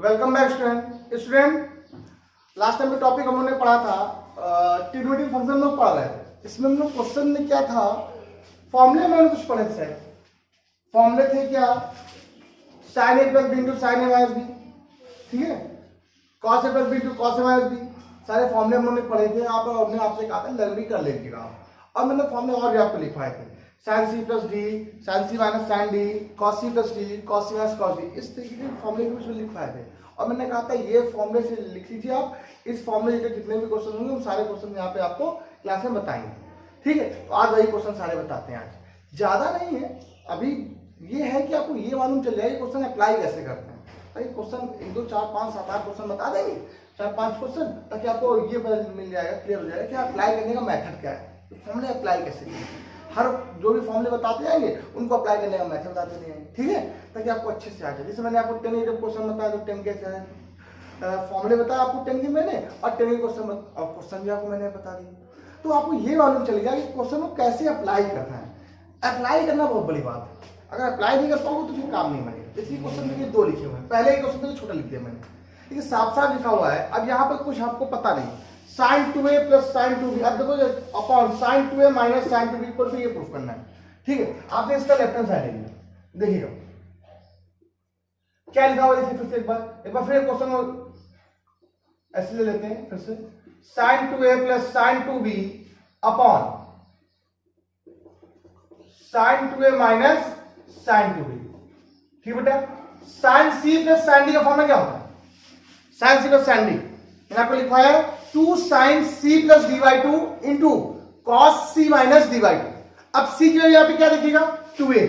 Welcome back student. Last time का topic हम लोगों ने पढ़ा था ट्रिग्नोमेट्रिक फंक्शन में पढ़ रहे थे। इसमें हम लोग क्वेश्चन में क्या था, फॉर्मूले में कुछ पढ़े थे। फॉर्मूले थे क्या, sign A plus B into sine A minus B, ठीक है, cos A plus B into cos A minus B, सारे फॉर्मूले हम लोगों ने पढ़े थे। आप हमने आपसे कहा था लर्न भी कर लीजिएगा। और मैंने फॉर्मूले और भी आपको लिखवाए थे, sine C plus D, sine C minus sine D, cos C plus D, cos C minus cos D, इस तरीके के फॉर्मूले भी लिखवाए थे। और मैंने कहा था ये फॉर्मूले से लिख लीजिए आप, इस फॉर्मूले के जितने भी क्वेश्चन होंगे उन सारे क्वेश्चन यहाँ पे आपको क्लास में बताएंगे, ठीक है। तो आज वही क्वेश्चन सारे बताते हैं। आज ज़्यादा नहीं है, अभी ये है कि आपको ये मालूम चल जाएगा क्वेश्चन अप्लाई कैसे करते हैं। भाई क्वेश्चन 1 2 4 5 7 8 क्वेश्चन बता देंगे, 4-5 क्वेश्चन, ताकि आपको ये पता मिल जाएगा, क्लियर हो जाएगा कि अप्लाई करने का मेथड क्या है, फॉर्मूले अप्लाई कैसे करें। हर जो भी फॉर्मूले बताते जाएंगे उनको अप्लाई करने का मेथड बताते जाएंगे, ठीक है, ताकि आपको अच्छे से आ जाए। जैसे मैंने आपको 10 जब क्वेश्चन बताया तो 10 कैसे है, फॉर्मूले बताया आपको 10 के मैंने, और 10 के क्वेश्चन और क्वेश्चन भी आपको मैंने बता दिया। तो आपको ये मालूम चलेगा कि क्वेश्चन को कैसे अप्लाई करना है। अप्लाई करना बहुत बड़ी बात है, अगर अप्लाई नहीं कर पाओगे तो फिर काम नहीं बनेगा। जैसे क्वेश्चन में 2 लिखे हुए हैं, पहले ही क्वेश्चन में छोटा लिख दिया मैंने, ठीक है, साफ साफ लिखा हुआ है। अब यहाँ पर कुछ आपको पता नहीं, sin 2a plus sin 2b, अब देखो upon sin 2a minus sin 2b equal to, ये प्रूफ करना है, ठीक है। आपने इसका लेफ्ट हैंड साइड लिया, देखिएगा क्या लिखा हुआ है। देखिए फिर से एक बार फिर क्वेश्चन ऐसे ले लेते हैं फिर से, sin 2a plus sin 2b upon sin 2a minus sin 2b, ठीक बेटा। sin c plus sin d का फॉर्मूला क्या होता है, sin c plus sin d, मैंने आपको लिखा है 2 sin c plus d by 2 into cos c minus d by 2। अब c की वैल्यू यहाँ पे क्या देखिएगा 2a,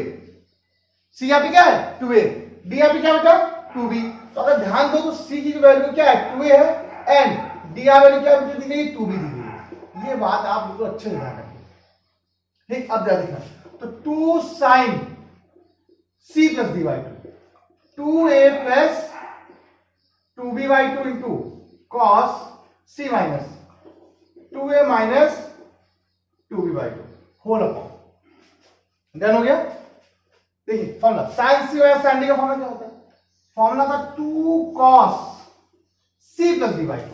c यहाँ पे क्या है 2a, d यहाँ पे क्या बेटा 2b। तो अगर ध्यान दो तो c की वैल्यू क्या है 2a है, एंड d यहाँ वैल्यू क्या दी गई 2b दी गई। ये बात आप बिल्कुल अच्छे से ध्यान रखिए, ठीक। अब क्या देखना, तो 2 sin c plus d by 2, 2a plus 2b by 2 into cos c minus 2a minus 2b by 2 whole upon, done हो गया। देखिए फॉर्मूला sin c और sin d का फॉर्मूला क्या होता है, फॉर्मूला था 2 cos c plus d by 2,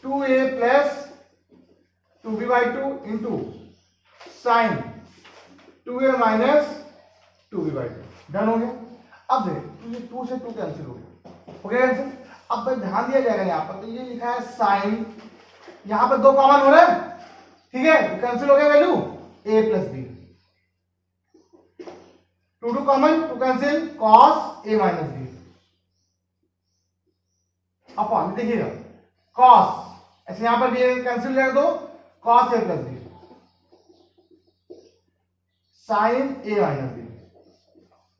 2a plus 2b by 2 into sin 2a minus 2b by 2, done हो गया। अब देखिए 2 से 2 कैंसिल हो गया आंसर। अब ध्यान दिया जाएगा यहाँ पर, तो ये लिखा है साइन, यहाँ पर 2 कॉमन हो रहे हैं, ठीक है, तो कैंसिल हो गया value a plus B, 2 common, 2 cancel, cos a minus B upon, देखिएगा cos, ऐसे यहाँ पर भी कैंसिल हो जाएगा, तो cos a plus B sine a minus B.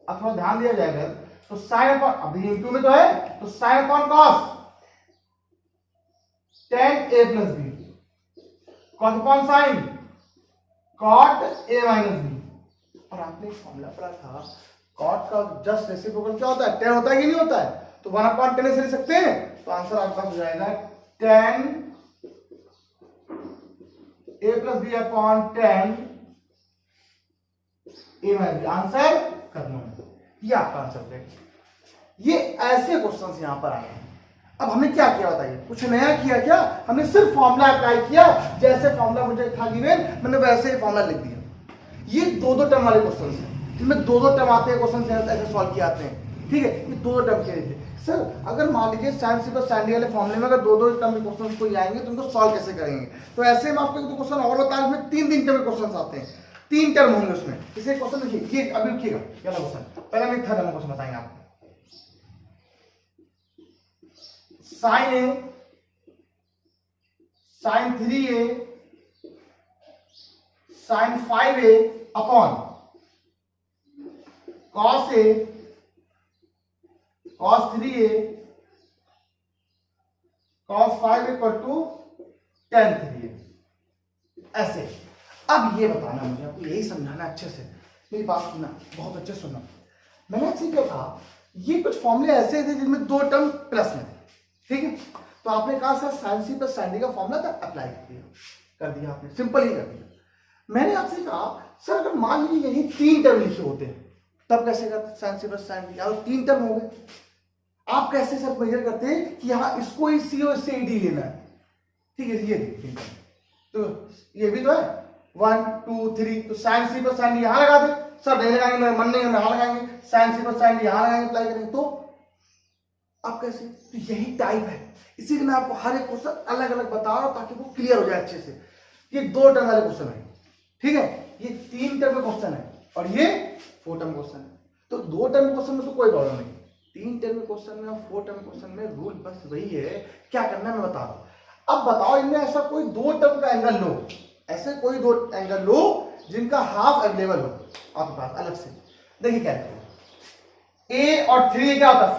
अब थोड़ा ध्यान दिया जाएगा, तो साइन अपॉन, अभी इंटू में तो है, तो sine upon cos tan a plus B, cos upon sine cot a minus B. और आपने फॉर्मूला पढ़ा था cot का जस्ट रेसिप्रोकल क्या होता है, tan होता है कि नहीं होता है, तो 1 अपॉन tan से लिख सकते हैं। तो आंसर आपका हो जाएगा tan a plus B upon tan a minus B, answer करना है, ये आपका आंसर है। ये ऐसे क्वेश्चंस यहां पर आए हैं। अब हमने क्या किया बताइए, कुछ नया किया क्या, हमने सिर्फ फॉर्मूला अप्लाई किया, जैसे फॉर्मूला मुझे था गिवन मैंने वैसे ही फॉर्मूला लिख दिया। ये 2 टर्म वाले क्वेश्चंस हैं, जिनमें 2 टर्म आते हैं, क्वेश्चन ऐसे सॉल्व किए आते हैं, ठीक है। ये 2 टर्म के थे सर। अगर मान लीजिए sine C plus sine D वाले फॉर्मूले में अगर 2 टर्म के क्वेश्चन कोई आएंगे तो उनको सॉल्व कैसे करेंगे। तो ऐसे में आपको 2 क्वेश्चन और बताया, उसमें 3 टर्म के क्वेश्चन आते हैं, 3 टर्म होंगे उसमें। इसे क्वेश्चन लिखिए, ये अभी लिखिएगा क्या क्वेश्चन, पहला नहीं था टर्म क्वेश्चन बताएंगे आपको। Sine A, sine 3a, sine 5a upon cos A, cos 3a, cos 5 equal to tan 3a, ऐसे। अब ये बताना मुझे, आपको यही समझाना अच्छे से, मेरी बात सुनना, बहुत अच्छे से सुनना। मैंने आपसे क्या कहा, ये कुछ फॉर्मूले ऐसे थे जिनमें 2 टर्म प्लस में थे, ठीक है। तो आपने कहा sir sine C plus sine D का फॉर्मूला था, अप्लाई कर दिया आपने, सिंपल ही कर दिया। मैंने आपसे कहा सर अगर मान लीजिए यही 3 टर्म लिखे होते हैं तब कैसे करते, sine C plus sine D, 3 term हो गए। आप कैसे सर मेजर करते हैं कि हाँ इसको ही सी और इससे डी लेना है, ठीक है। ये देखिए तो ये भी तो है 1 2 3, तो साइन सी पर साइन डी यहां लगा दे सर, नहीं लगाएंगे मेरा मन नहीं है, यहां लगाएंगे साइन सी पर साइन डी यहां लगाएंगे, अप्लाई करेंगे। तो आप कैसे, तो यही टाइप है, इसीलिए मैं आपको हर एक क्वेश्चन अलग अलग बता रहा हूं ताकि वो क्लियर हो जाए अच्छे से। ये 2 टर्म वाले क्वेश्चन है, ठीक है, ये 3 टर्म का क्वेश्चन है और ये 4 टर्म क्वेश्चन है। तो 2 टर्म क्वेश्चन में तो कोई प्रॉब्लम नहीं, 3 टर्म क्वेश्चन में और 4 टर्म क्वेश्चन में रूल बस वही है, क्या करना है मैं बता रहा हूं। अब बताओ इनमें ऐसा कोई 2 टर्म का एंगल लो, ऐसे कोई 2 एंगल लो जिनका हाफ अवेलेबल हो आपके पास अलग से। देखिए क्या है, a और 3a क्या होता है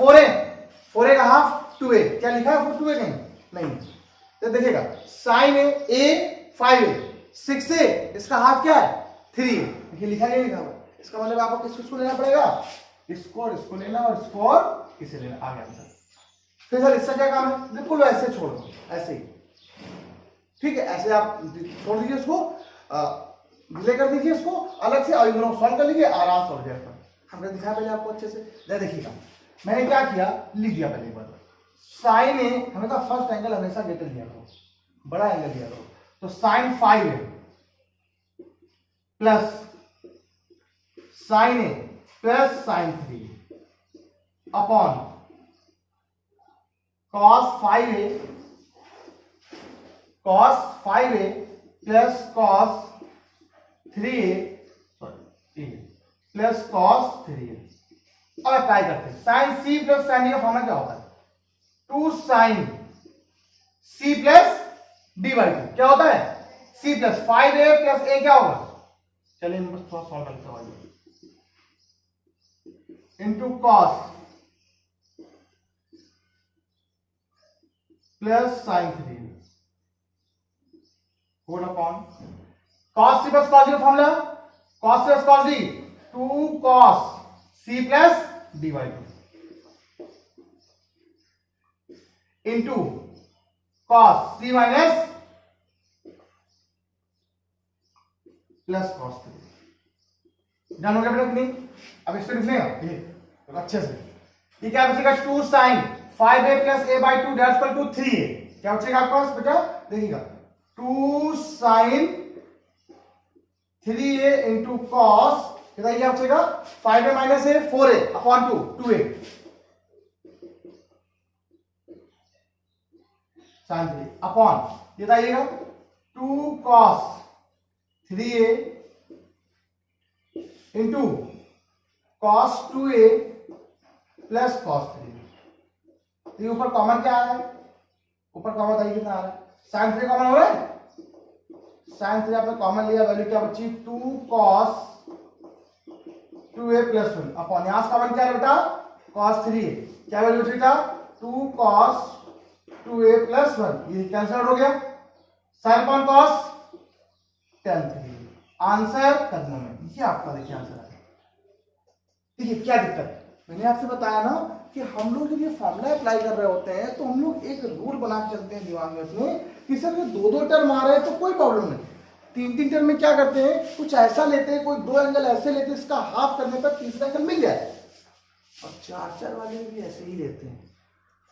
4a का हाफ 2a, क्या लिखा है 2a कहीं नहीं, तो देखिएगा साइन a 5a 6a, इसका हाफ क्या है 3a, देखिए लिखा नहीं लिखा हुआ, इसका मतलब आपको किसको लेना पड़ेगा, इसको और इसको लेना और इसको और इसे लेना, आ गया आंसर। फिर सर इसका क्या काम है, बिल्कुल वैसे छोड़ दो ऐसे ही, ठीक है, ऐसे आप छोड़ दीजिए इसको, डिले कर दीजिए इसको अलग से और इन दोनों सॉल्व कर लीजिए, आराम से हो जाएगा। हमने दिखाया पहले आपको अच्छे से, देखिएगा मैंने क्या किया, लिख दिया पहले एक बार, साइन ए हमेशा फर्स्ट एंगल हमेशा लेकर लिया करो, बड़ा एंगल लिया करो, तो sine 5a plus sine A plus sine 3 upon cos 5a plus cos 3a plus cos 3a। अब अप्लाई करते हैं, sine C plus sine D का फॉर्मूला क्या होता है, 2 sine C plus D by 2 क्या होता है C plus 5a plus a क्या होगा, चलिए बस थोड़ा सॉल्व करते हैं, into cos plus sine 3 whole upon cos C plus cos D का formula, cos plus cos D 2 cos C plus D by 2 into cos C minus plus cos 3। Done हो गया बेटा कि नहीं, अब इसको लिख लेगा ये तो अच्छे से, ये क्या बचेगा 2 sine 5a plus a by 2 that's equal to 3a, क्या बचेगा आपके पास बेटा, देखिएगा 2 साइन 3a इंटू कॉस, क्या बचेगा 5a minus a 4a upon 2 2a sine 3 upon ये बताइएगा 2 cos 3a into cos 2a plus cos 3। ये ऊपर कॉमन क्या आ रहा है, ऊपर कॉमन बताइए कितना आ रहा है, साइन 3 कॉमन हो रहा है, साइन 3 आपने कॉमन लिया, वैल्यू क्या बची 2 cos 2a प्लस 1 अपॉन यहां से कॉमन क्या है बेटा cos 3a, क्या वैल्यू बची बेटा 2 cos 2a प्लस 1, ये कैंसिल हो गया, sine upon cos tan 3, answer कदमों में, ये आपका देखिए आंसर है। देखिए क्या दिक्कत, मैंने आपसे बताया ना कि हम लोग जब ये फॉर्मूला अप्लाई कर रहे होते हैं तो हम लोग एक रूल बना के चलते हैं दिमाग में अपने कि सर ये 2 टर्म आ रहे हैं तो कोई प्रॉब्लम नहीं, 3 टर्म में क्या करते हैं, कुछ ऐसा लेते हैं, कोई 2 एंगल ऐसे लेते हैं, इसका हाफ करने पर तीसरा एंगल मिल जाए, और 4 वाले में भी ऐसे ही लेते हैं।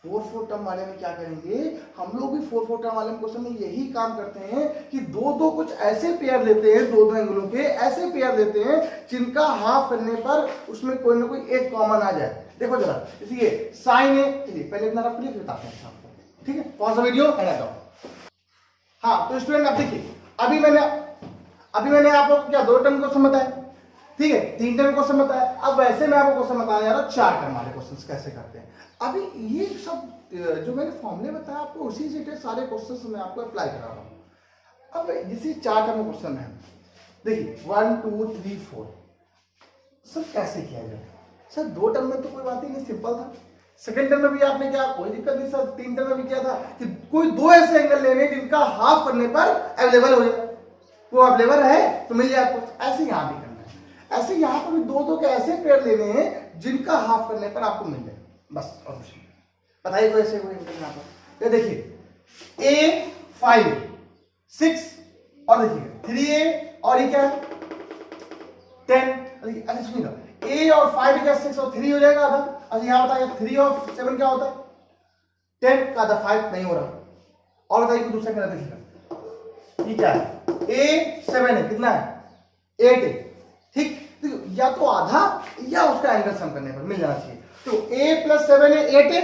4 टर्म वाले में क्या करेंगे, हम लोग भी 4 टर्म वाले क्वेश्चन में यही काम करते हैं कि 2 कुछ ऐसे पेयर लेते हैं, 2 एंगलों के ऐसे पेयर लेते हैं जिनका हाफ करने पर उसमें कोई ना कोई एक कॉमन आ जाए। देखो जरा, इसलिए साइन ए, चलिए पहले इतना रख लिया फिर बताते हैं आपको, ठीक है, पॉज द वीडियो एंड जाओ। हाँ तो स्टूडेंट आप देखिए, अभी मैंने आपको क्या 2 टर्म क्वेश्चन बताया, ठीक है, 3 टर्म क्वेश्चन बताया, अब वैसे मैं आपको क्वेश्चन बताने जा रहा हूं 4 टर्म वाले क्वेश्चंस कैसे करते हैं। अभी ये सब जो मैंने फॉर्मूले बताया आपको उसी से सारे क्वेश्चंस मैं आपको अप्लाई करा रहा हूं। अब जैसे 4 टर्म क्वेश्चन है, देखिए 1 2 3 4, सर कैसे किया जाए, सर 2 टर्म में तो कोई बात ही नहीं, सिंपल था। सेकंड टर्म में भी आपने क्या, कोई दिक्कत नहीं सर। 3 टर्म में भी क्या था कि कोई 2 ऐसे एंगल लेने जिनका हाफ करने पर अवेलेबल हो जाए, वो अवेलेबल है तो मिल जाए आपको। ऐसे यहां भी करना है, ऐसे यहां पर भी 2 के ऐसे पेयर लेने हैं जिनका हाफ करने पर आपको मिल जाए, बस। और कुछ नहीं, बताइए कोई ऐसे कोई एंगल यहां पर, ये देखिए a 5 6 और देखिए 3a और ये क्या है 10। अच्छा सुनिएगा, ए और 5 क्या 6 और 3 हो जाएगा आधा। अच्छा यहाँ बताइए 3 और 7 क्या होता है 10 का आधा 5 नहीं हो रहा। और बताइए कि दूसरा क्या देखिएगा ये क्या है ए 7 है कितना है 8 है ठीक। तो या तो आधा या उसका एंगल सम करने पर मिल जाना चाहिए। तो a प्लस 7 है 8 है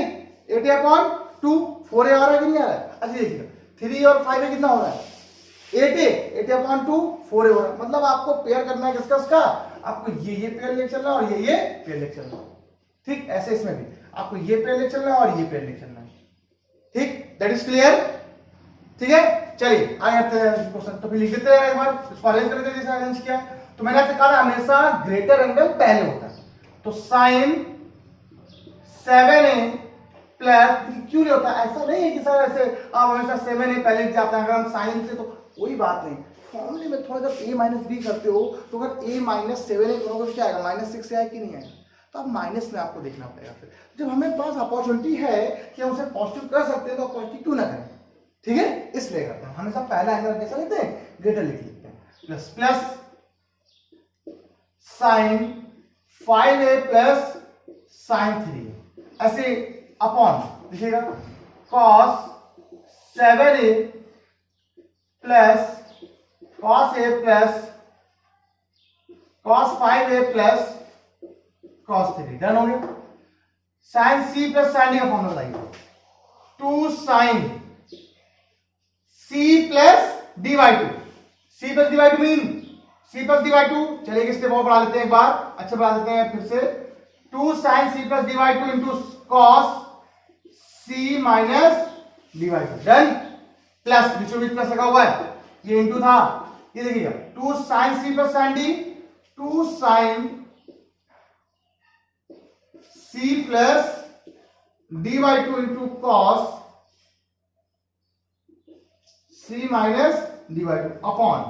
8 अपॉन 2 4 आ रहा है कि नहीं आ रहा है। अच्छा देखिएगा 3 और 5 है कितना हो रहा है 8 है 8 अपॉन 2 4 हो रहा है। मतलब आपको पेयर करना है किसका उसका आपको ये पेयर लेके चलना है और ये पेयर लेके चलना है ठीक। ऐसे इसमें भी आपको ये पेयर लेके चलना है और ये पेयर लेके चलना है ठीक। दैट इज क्लियर ठीक है। चलिए आगे आते हैं क्वेश्चन। तो फिर लिख देते हैं एक बार इसको अरेंज कर देते हैं जैसे अरेंज किया। तो मैंने आपसे कहा हमेशा ग्रेटर एंगल पहले होता है। तो साइन 7a प्लस क्यों नहीं होता ऐसा नहीं है कि सर ऐसे आप हमेशा 7a पहले जाते हैं। अगर हम साइन से तो कोई बात नहीं फॉर्मूले में थोड़ा जब a माइनस बी करते हो तो अगर a माइनस 7a करोगे तो क्या आएगा माइनस 6 आएगा कि नहीं आएगा। तो अब माइनस में आपको देखना पड़ेगा। फिर जब हमें पास अपॉर्चुनिटी है कि हम उसे पॉजिटिव कर सकते हैं तो पॉजिटिव क्यों ना करें ठीक है। इसलिए करते हैं हमेशा पहला एंगल कैसा लेते हैं ग्रेटर लिख लेते हैं। Plus plus sine 5a plus sine 3 ऐसे अपॉन देखिएगा cos 7a plus cos a plus cos 5a plus cos 3 done हो गया। Sine c plus sine d का फॉर्मूला बताइए 2 sine c plus d by 2 c plus d by 2 mean c plus d by 2। चलिए एक step और बढ़ा लेते हैं एक बार अच्छा बढ़ा लेते हैं फिर से 2 sine c plus d by 2 into cos c minus d by 2 done. Plus बीचों बीच प्लस लगा हुआ है ये इंटू था ये देखिएगा 2 sine c plus sine d 2 sine c plus d by 2 into cos c minus d by 2 upon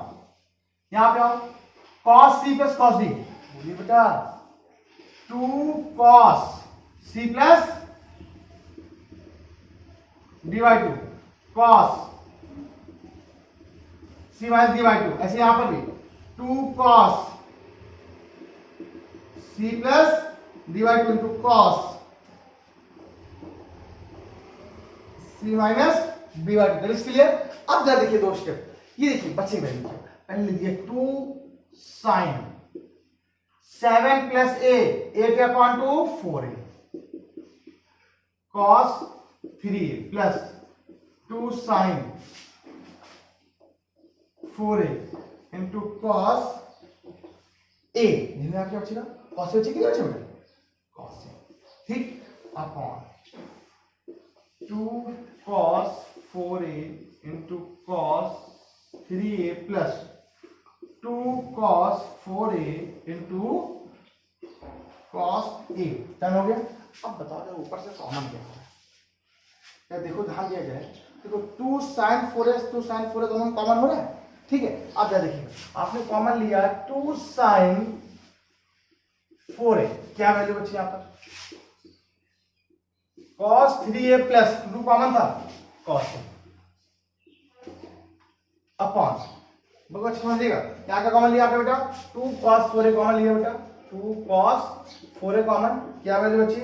यहां पे आओ cos c plus cos d बोलिए बेटा 2 cos c plus d by 2 cos c minus d by 2 ऐसे यहां पर भी 2 cos c plus d by 2 into cos c minus d by 2 that is clear. अब जरा देखिए दो स्टेप ये देखिए बच्चे वैल्यू पहले लिखिए 2 sine 7 plus a 8 upon 2 4a cos 3a plus 2 sine 4a into cos a जिसमें आपके बचेगा cos से बचे कितने बचे बेटा cos से ठीक upon 2 cos 4a into cos 3a plus 2 cos 4a into cos a done हो गया। अब बताओ जरा ऊपर से कॉमन क्या है क्या देखो ध्यान दिया जाए देखो 2 sin 4a 2 sin 4a दोनों कॉमन हो रहा है ठीक है। आप जरा देखिएगा आपने कॉमन लिया 2 sin 4a क्या वैल्यू बची यहां पर cos 3a प्लस 2 कॉमन था cos अपॉन बहुत अच्छा समझिएगा यहाँ का कॉमन लिया आपने बेटा 2 cos 4a कॉमन लिया बेटा 2 cos 4a कॉमन क्या वैल्यू बची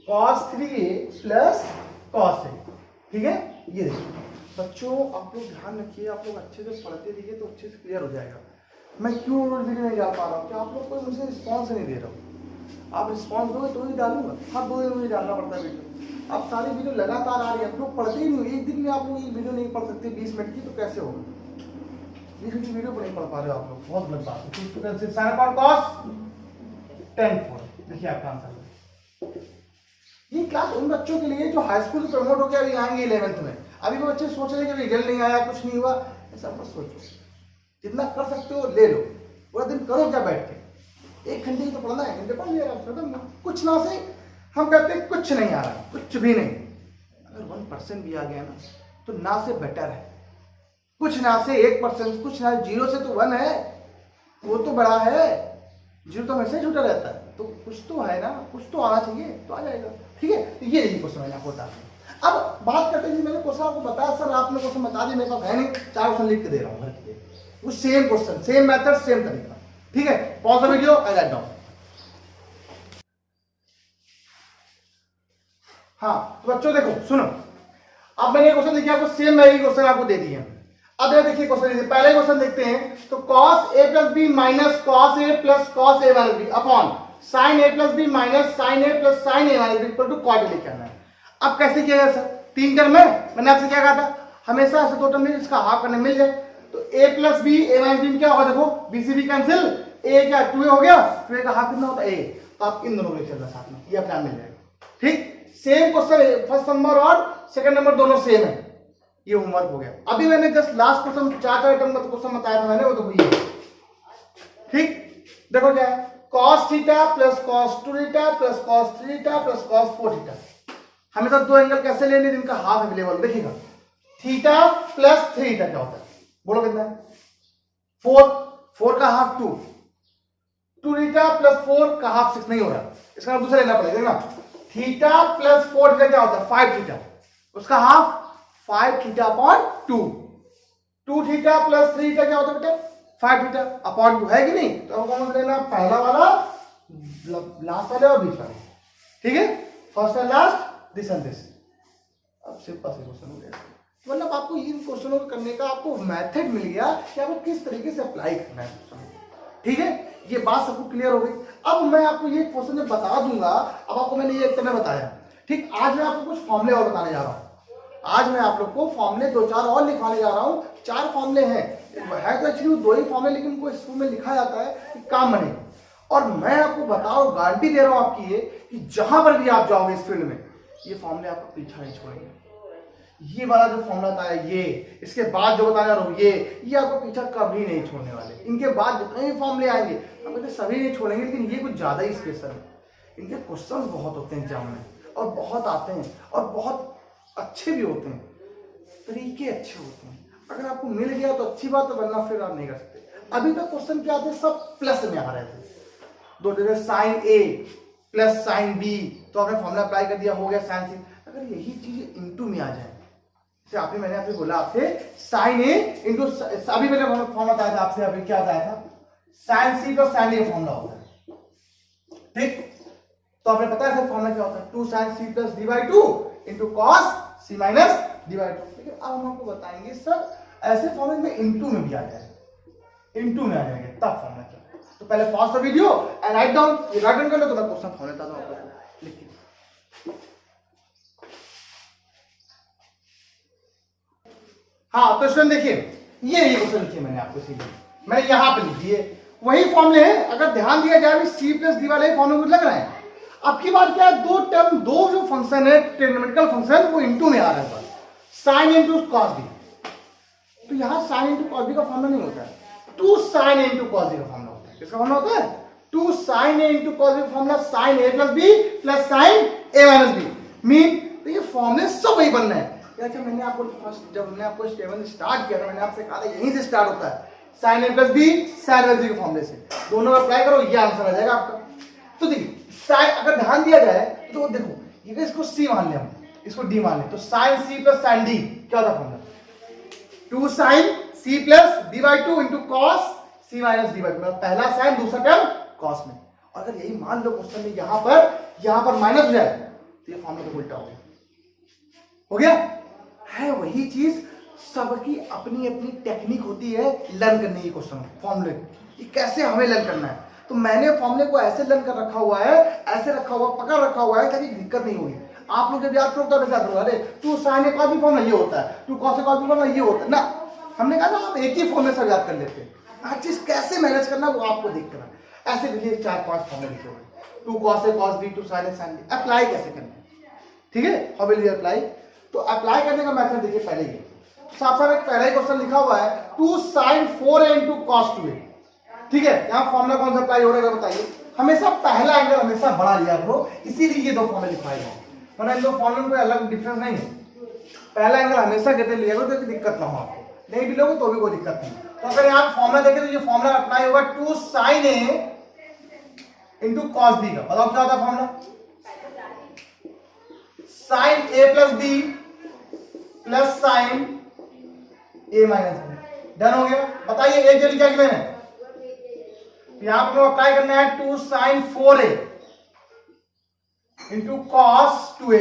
cos 3a plus cos a ठीक है। ये देखिए बच्चों आप लोग ध्यान रखिए आप लोग अच्छे से पढ़ते रहिए तो अच्छे से क्लियर हो जाएगा। मैं क्यों वीडियो नहीं डाल पा रहा हूँ कि आप लोग कोई मुझे रिस्पॉन्स नहीं दे रहा हूँ। आप रिस्पॉन्स दोगे तो ही डालूंगा हर 2 दिन मुझे डालना पड़ता है वीडियो। आप सारी वीडियो लगातार आ रही है आप लोग पढ़ते ही नहीं एक दिन में आप लोग ये वीडियो नहीं पढ़ सकते 20 मिनट की तो कैसे होगा वीडियो को नहीं पढ़ पा रहे हो आप लोग बहुत गलत बात है। साइन अपॉन कॉस tan 4 देखिए आपका आंसर ये क्लास उन बच्चों के लिए जो हाई स्कूल से प्रमोट हो गया अभी आएंगे 11th में। अभी वो बच्चे सोच रहे हैं कि रिजल्ट नहीं आया कुछ नहीं हुआ ऐसा मत सोचो जितना कर सकते हो ले लो पूरा दिन करो क्या बैठ के 1 घंटे ही तो पढ़ना है घंटे पढ़ लिया खत्म कुछ ना से हम कहते हैं कुछ नहीं आ रहा कुछ भी नहीं अगर 1% भी आ गया ना तो ना से बेटर है कुछ ना से 1% कुछ ना 0 से तो 1 है वो तो बड़ा है 0 तो हमेशा छोटा रहता है तो कुछ तो है ना कुछ तो आना चाहिए तो आ जाएगा ठीक है। तो ये नहीं क्वेश्चन मैंने आपको बता दिया। अब बात करते हैं मैंने क्वेश्चन आपको बताया सर आपने क्वेश्चन बता दिया मेरे पास है नहीं 4 क्वेश्चन लिख के दे रहा हूँ घर के वो same question same method same तरीका ठीक है। Pause the video and write down हाँ तो बच्चों देखो सुनो, अब मैंने क्वेश्चन देखिए आपको, सेम वही क्वेश्चन आपको दे दिए। अब देखिए क्वेश्चन, पहले क्वेश्चन देखते हैं। तो cos a plus B minus cos a plus cos a minus B upon sin a plus B minus sin a plus sin a minus B equal to cot a लिखना है। अब कैसे किया जाए सर? 3 टर्म है, मैंने आपसे क्या कहा था, हमेशा ऐसे 2 टर्म में इसका हाफ करने मिल जाए। तो a plus B a minus B क्या होगा, देखो b से b कैंसिल, a क्या 2a हो गया, 2a का हाफ कितना होता है a, तो आप इन दोनों को चलना साथ में, ये अपना मिल जाएगा। ठीक, सेम क्वेश्चन, फर्स्ट नंबर और सेकंड नंबर दोनों सेम है, ये होमवर्क हो गया। अभी मैंने जस्ट लास्ट क्वेश्चन 4 टर्म का क्वेश्चन बताया था मैंने, वो तो ये। ठीक, देखो क्या है, cos theta plus cos 2 theta plus cos 3 theta plus cos 4 theta. हमेशा 2 एंगल कैसे लेने, जिनका हाफ अवेलेबल। देखिएगा थीटा प्लस 3 थीटा क्या होता है, बोलो कितना है? 4, 4 का हाफ 2, 2 थीटा प्लस 4 का हाफ 6 नहीं हो रहा, इसका दूसरा लेना पड़ेगा ना। थीटा प्लस 4 थीटा क्या होता है? 5 थीटा, उसका half 5 theta upon 2। 2 theta plus 3 theta क्या होता है बेटा? 5 थीटा अपॉन 2, है कि नहीं? तो हम कौन सा लेना, पहला वाला, लास्ट वाले और बीच वाले। ठीक है, first and last, this and this. अब सिंपल से क्वेश्चन हो गया। मतलब आपको इन क्वेश्चनों को करने का आपको मेथड मिल गया कि आपको किस तरीके से अप्लाई करना है क्वेश्चन। ठीक है, ये बात सबको क्लियर हो गई। अब मैं आपको ये क्वेश्चन जब बता दूंगा, अब आपको मैंने ये एक तरह बताया। ठीक, आज मैं आपको कुछ फॉर्मूले और बताने जा रहा हूं। आज मैं आप लोग को फॉर्मूले 2-4 और लिखवाने जा रहा हूं। 4 फॉर्मूले हैं, है तो एक्चुअली 2 ही फॉर्मूले, लेकिन कोई स्कूल में लिखा जाता है कि काम बनेगा। और मैं आपको बताओ, गारंटी दे रहा हूं आपकी ये, कि जहां पर भी आप जाओगे इस फील्ड में, ये फॉर्मूले आपको पीछा नहीं छोड़ेंगे। ये वाला जो फॉर्मूला था ये, इसके बाद जो बताने जा रहा हूं ये आपको पीछा कभी नहीं छोड़ने वाले। इनके बाद जितने भी फॉर्मूले आएंगे हम कहते सभी नहीं छोड़ेंगे, लेकिन ये कुछ ज्यादा ही स्पेशल है। इनके क्वेश्चंस बहुत होते हैं एग्जाम में, और बहुत आते हैं, और बहुत अच्छे भी होते हैं, तरीके अच्छे होते हैं। अगर आपको मिल गया तो अच्छी बात है, वरना फिर आप नहीं कर सकते। अभी तक क्वेश्चन क्या थे, सब प्लस में आ रहे थे। 2 जगह sign A plus sine B, तो आपने फॉर्मूला अप्लाई कर दिया, हो गया साइन सी। अगर यही चीज इंटू में आ जाए, जैसे आपने, मैंने आपसे बोला आपसे साइन ए इंटू, अभी मैंने फॉर्मूला बताया था आपसे, अभी क्या बताया था, sign C plus sine a formula होता है। ठीक, तो आपने पता है फॉर्मूला क्या होता है, 2 sin c plus D by 2 into cos C minus D by 2। लेकिन अब हम आपको बताएंगे सर ऐसे फॉर्मूले में इंटू में भी आ जाए, इंटू में आ जाएंगे तब फॉर्मूला क्या। तो पहले pause the video and write down, ये राइट डाउन कर लो, तो मैं क्वेश्चन फॉर्मूला बता दूं आपको लिख के। हाँ तो स्टूडेंट देखिए, ये क्वेश्चन लिखिए मैंने आपको, इसीलिए मैंने यहां पे लिख दिए, वही फॉर्मूले हैं। अगर ध्यान दिया जाए, सी प्लस डी वाले फॉर्मूले लग रहे हैं। अब की बात क्या है, 2 टर्म, 2 जो फंक्शन है ट्रिग्नोमेट्रिकल फंक्शन, वो इंटू में आ रहा है, साइन इंटू कॉस बी। तो यहां साइन इंटू कॉस बी का फॉर्मूला नहीं होता है, 2 साइन इंटू कॉस बी का फॉर्मूला होता है। किसका फॉर्मूला होता है? 2 sine A into cos B का formula sine A plus B plus sine A minus B mean. तो ये फॉर्मूले सब वही बनना है। अच्छा, मैंने आपको फर्स्ट, जब मैंने आपको स्टेबल स्टार्ट किया था, मैंने आपसे कहा था यहीं से स्टार्ट होता है, sine A plus B sine A B के फॉर्मूले से। दोनों अप्लाई करो, ये आंसर आ जाएगा आपका। तो देखिए साइन, अगर ध्यान दिया जाए तो देखो, ये इसको सी मान ले, हम इसको डी मान ले, तो sine C plus sine D क्या होता है formula, 2 sine C plus D by 2 into cos C minus D by 2। पहला साइन, दूसरा टर्म कॉस में। अगर यही मान लो क्वेश्चन में यहां पर माइनस हो जाए, तो ये फॉर्मूला तो उल्टा हो गया। है वही चीज, सबकी अपनी अपनी टेक्निक होती है लर्न करने की। क्वेश्चन फॉर्मूले ये कैसे हमें लर्न करना है, तो मैंने फॉर्मूले को ऐसे लर्न कर रखा हुआ है, ऐसे रखा हुआ, पकड़ रखा हुआ है, ताकि दिक्कत नहीं होगी। आप लोग जब याद करो तो ऐसा, अरे 2 साइन ए कॉस बी फॉर्मूला ये होता है, 2 cos A cos B formula ये होता है ना। हमने कहा ना, आप एक ही फॉर्मूले से याद कर लेते हैं। हर चीज कैसे मैनेज करना वो आपको देख करना। ऐसे देखिए 4-5 फॉर्मूले लिखे हुए, 2 cos A cos B, 2 sine A sine B. Apply कैसे करना है, ठीक है, हाउ विल यू अप्लाई। तो अप्लाई करने का मेथड देखिए, पहले ही साफ साफ एक पहला ही क्वेश्चन लिखा हुआ है, 2 sine 4a into cos 2a। ठीक है, यहाँ फॉर्मूला कौन सा अप्लाई हो रहा है बताइए। हमेशा पहला एंगल हमेशा बड़ा लिया करो, इसीलिए ये 2 फॉर्मूले लिखवाए गए, वरना इन 2 फॉर्मूले में अलग डिफरेंस नहीं है। पहला एंगल हमेशा कहते लिया करो, तो दिक्कत ना हो आपको, नहीं भी लोगे तो भी कोई दिक्कत नहीं। तो अगर यहाँ फॉर्मूला देखें तो ये फॉर्मूला अप्लाई होगा 2 sine A into cos B का। बताओ क्या होता है formula, sine A plus B plus sine A minus B. Done हो गया। बताइए एक जल्दी क्या किया मैंने, यहां पर अप्लाई करना है 2 sine 4a into cos 2a।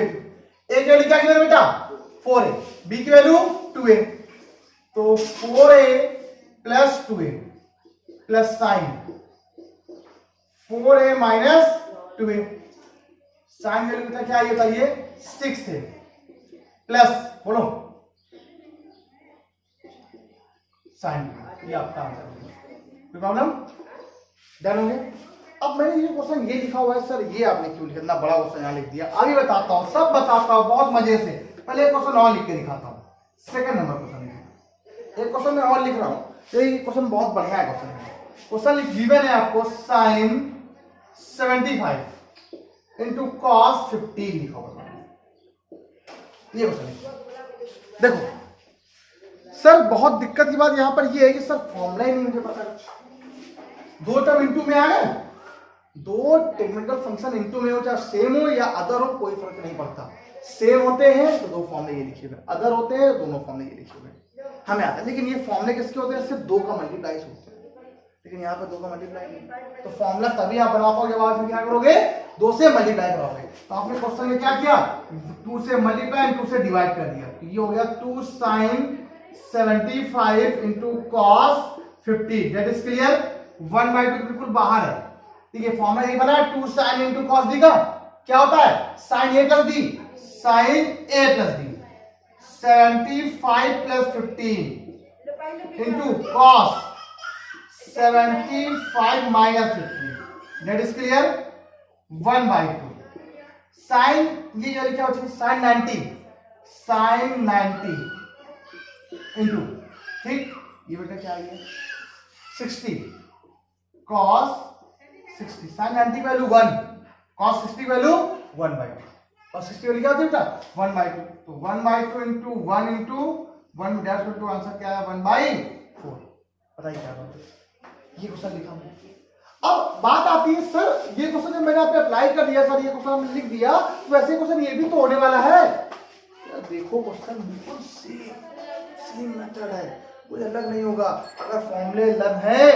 ए की वैल्यू क्या गिवन बेटा 4a, b की वैल्यू 2a, तो 4a plus 2a plus sine 4a minus 2a, sine value बेटा क्या आई बताइए 6a प्लस बोलो साइन, ये आपका आंसर है। कोई प्रॉब्लम? डन हो गया। अब मैंने ये क्वेश्चन ये लिखा हुआ है सर, ये आपने क्यों लिखा, इतना बड़ा क्वेश्चन यहाँ लिख दिया? अभी बताता हूँ, सब बताता हूँ बहुत मजे से। पहले एक क्वेश्चन और लिख के दिखाता हूँ, सेकंड नंबर क्वेश्चन। एक क्वेश्चन मैं और लिख रहा हूँ, ये क्वेश्चन बहुत बढ़िया है। क्वेश्चन गिवन है आपको साइन 75 इंटू कॉस 15 लिखा हुआ है। ये क्वेश्चन देखो सर, बहुत दिक्कत की बात यहां पर ये है कि सर फॉर्मूला ही नहीं मुझे पता। दो टर्म इंटू में आ गए, दो टेक्निकल फंक्शन इंटू में हो, चाहे सेम हो या अदर हो, कोई फर्क नहीं पड़ता। सेम होते हैं तो दो फॉर्मूले ये लिखे हुए, अदर होते हैं दोनों फॉर्मूले ये लिखे हुए हमें आता है। लेकिन ये फॉर्मूले किसके होते हैं? सिर्फ दो का मल्टीप्लाई होते हैं, लेकिन यहाँ पर दो का मल्टीप्लाई नहीं। तो फॉर्मूला तभी आप बना पाओगे बाद में क्या करोगे, दो से मल्टीप्लाई करोगे। तो आपने क्वेश्चन में क्या किया, 2 से मल्टीप्लाई 2 से डिवाइड कर दिया, तो ये हो गया 2 sin 75 into cos 50। That is clear. 1/2 बिल्कुल बाहर है, ठीक है। फॉर्मूला ये बना है 2 sin इंटू कॉस डी का क्या होता है, sin a plus D, sin a plus D. 75 plus 15 into cos 75 minus 15, that is clear. 1/2 sine, ये जो लिखा है साइन 90, साइन 90 इंटू, ठीक, ये बेटा क्या है 60 कॉस 60, साइन 90 की वैल्यू 1, कॉस 60 की वैल्यू 1/2, और 60 वैल्यू क्या होती है बेटा 1/2। तो 1/2 इंटू 1 इंटू 1 डैश टू आंसर क्या है 1/4। बताइए क्या बात है, ये क्वेश्चन लिखा है। अब बात आती है सर, ये क्वेश्चन जब मैंने आप पे अप्लाई कर दिया सर, ये क्वेश्चन हमने लिख दिया, तो वैसे क्वेश्चन ये भी तो होने वाला है। देखो क्वेश्चन बिल्कुल सेम मेथड है, कोई अलग नहीं होगा। अगर फॉर्मूले लर्न है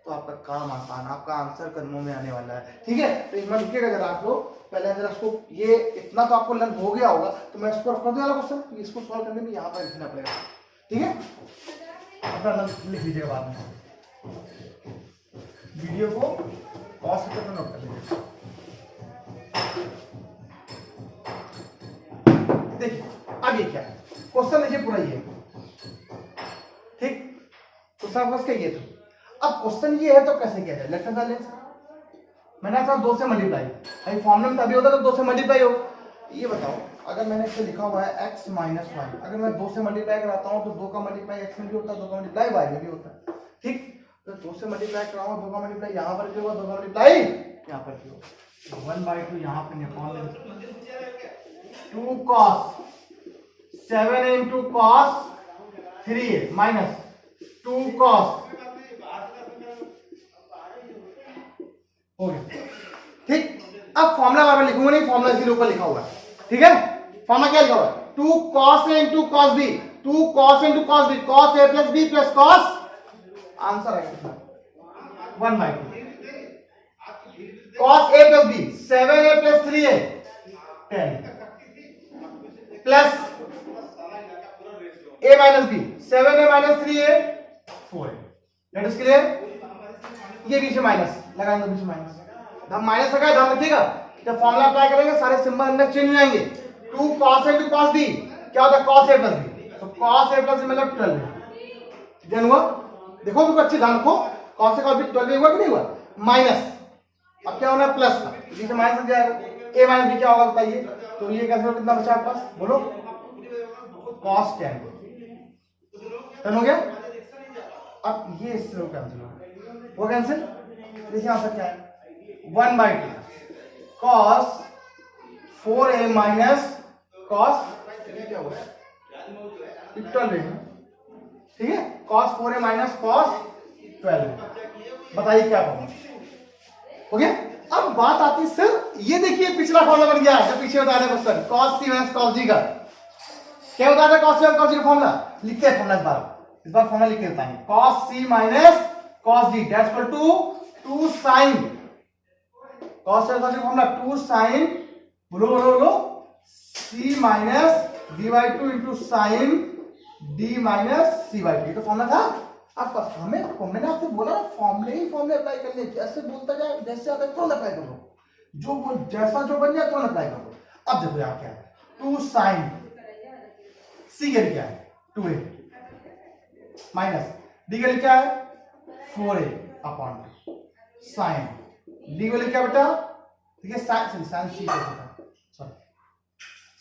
तो आपका काम आसान, आपका आंसर कदमों में आने वाला है, ठीक है। तो इसमें लिखिएगा जरा आप लोग, पहले जरा इसको, ये इतना तो आपको लर्न हो गया होगा, तो मैं इसको रखना दूंगा क्वेश्चन, इसको सॉल्व करने में यहाँ पर लिखना पड़ेगा, ठीक है। अपना लिख लीजिएगा बाद में, वीडियो को पॉज करके नोट कर लीजिए। देखिए अब ये क्या है, क्वेश्चन देखिए पूरा ये, ठीक, क्वेश्चन आपका क्या ये था। अब क्वेश्चन ये है तो कैसे किया जाए, लेफ्ट हैंड साइड लेंस, मैंने कहा 2 से मल्टीप्लाई, भाई फॉर्मूला में तभी होता है तो 2 से मल्टीप्लाई हो। ये बताओ, अगर मैंने इसे लिखा हुआ है x माइनस वाई, अगर मैं 2 से मल्टीप्लाई कराता हूँ तो 2 का मल्टीप्लाई x में भी होता है, 2 का मल्टीप्लाई y में भी होता है, ठीक। तो 2 से मल्टीप्लाई कराऊंगा, 2 का मल्टीप्लाई यहाँ पर भी होगा, 2 का मल्टीप्लाई यहाँ पर भी होगा। 1/2 यहाँ पे निकाल 2 cos 7 into cos 3a minus 2 cos, हो गया, ठीक। अब फॉर्मूला बार बार लिखूंगा नहीं, फॉर्मूला इसके ऊपर लिखा हुआ है, ठीक है। फॉर्मूला क्या लिखा हुआ है, 2 cos a into cos b, 2 cos into cos b, cos a plus b plus cos, answer है 1/2 cos a plus b, 7a plus 3a 10 plus a minus b, 7a minus 3a 4a, that is clear. ये बीच में minus लगाएंगे, बीच में minus, हम minus लगाए, ध्यान रखिएगा जब फॉर्मूला अप्लाई करेंगे सारे सिंबल अंदर चेंज हो जाएंगे। 2 cos a into cos b क्या होता है cos a प्लस b, तो cos a प्लस b मतलब 12, ध्यान हुआ, देखो बिल्कुल अच्छे ध्यान रखो, cos a cos b 12 हुआ कि नहीं हुआ, माइनस, अब क्या होना है प्लस का, बीच में माइनस लग जाएगा, a माइनस b क्या होगा बताइए, तो ये कैंसिल हो, कितना बचा आपके पास बोलो, cos 10 हो गया। अब ये इससे कैंसिल हो, वो कैंसिल, देखिए आंसर क्या है 1/2 cos 4a माइनस cos, क्या हुआ है 12, ठीक है, cos 4a माइनस cos 12, बताइए क्या होगा, हो गया। अब बात आती सर, ये देखिए पिछला फॉर्मूला बन गया है, पीछे बता रहे question cos c minus cos d का क्या होता है, cos c minus cos d का फॉर्मूला लिखते हैं, फॉर्मूला इस बार फॉर्मूला लिख के देता है, cos c minus cos d that's equal to 2 sin, cos c का फॉर्मूला 2 sin, बोलो बोलो बोलो C minus D by two into sine D minus C by two. ये तो फॉर्मूला था आपका। मैंने आपसे बोला फॉर्मूले अप्लाई करने की, ऐसे बोलता जाए जैसे आता है तुरंत अप्लाई करो, जैसा जो बन जाए तुरंत अप्लाई करो। अब देखो यहाँ क्या है, 2 साइन C के लिए क्या है 2a माइनस D के लिए क्या है 4a अपॉन साइन D के लिए क्या बेटा, ठीक है sine C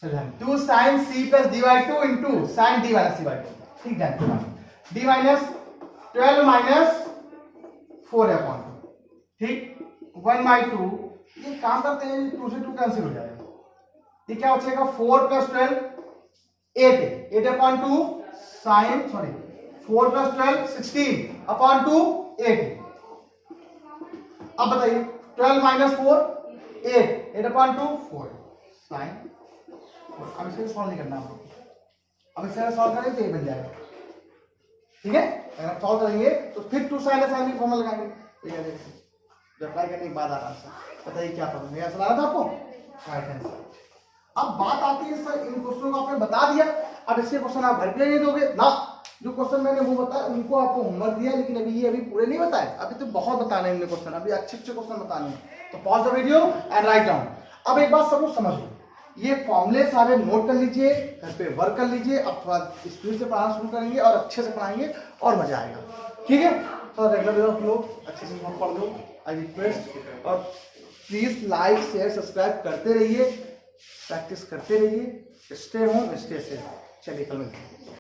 sorry 2 sine C plus D by two into sine D minus C by two, ठीक है। D माइनस 12 माइनस 4 अपॉन, ठीक 1 बाई 2। ये काम करते हैं 2 से 2 कैंसिल हो जाएगा, ये क्या बचेगा 4 plus 12 8 upon 2 sine 4 plus 12 16 upon 2 8। अब बताइए 12 माइनस 4 8 अपॉन 2 4 साइन। अब इसे सॉल्व नहीं करना आपको, अब इसे सॉल्व करेंगे तो ये बन जाएगा, ठीक है। अगर सॉल्व करेंगे तो फिर 2 साइन की फॉर्मूला लगाएंगे, ठीक है। देखिए जब अप्लाई करने के बाद आराम से बताइए क्या प्रॉब्लम है, आंसर आ रहा था आपको राइट आंसर। अब बात आती है सर इन क्वेश्चनों को आपने बता दिया, अब इसके क्वेश्चन आप घर पे नहीं दोगे ना। जो क्वेश्चन मैंने वो बताया उनको आपको होमवर्क दिया, लेकिन अभी पूरे नहीं बताए, अभी तो बहुत बताने हैं क्वेश्चन, अभी अच्छे क्वेश्चन बताने हैं। तो pause the video and write down. अब एक बात सब लोग समझ लो, ये फॉर्मूले सारे नोट कर लीजिए, घर पे वर्क कर लीजिए। अब थोड़ा स्पीड से पढ़ाना शुरू करेंगे और अच्छे से पढ़ाएंगे और मजा आएगा, ठीक है। तो रेगुलर लोग अच्छे से पढ़ लो आई रिक्वेस्ट, और प्लीज लाइक शेयर सब्सक्राइब करते रहिए, प्रैक्टिस करते रहिए। Stay home stay safe. चलिए कल मिलते हैं।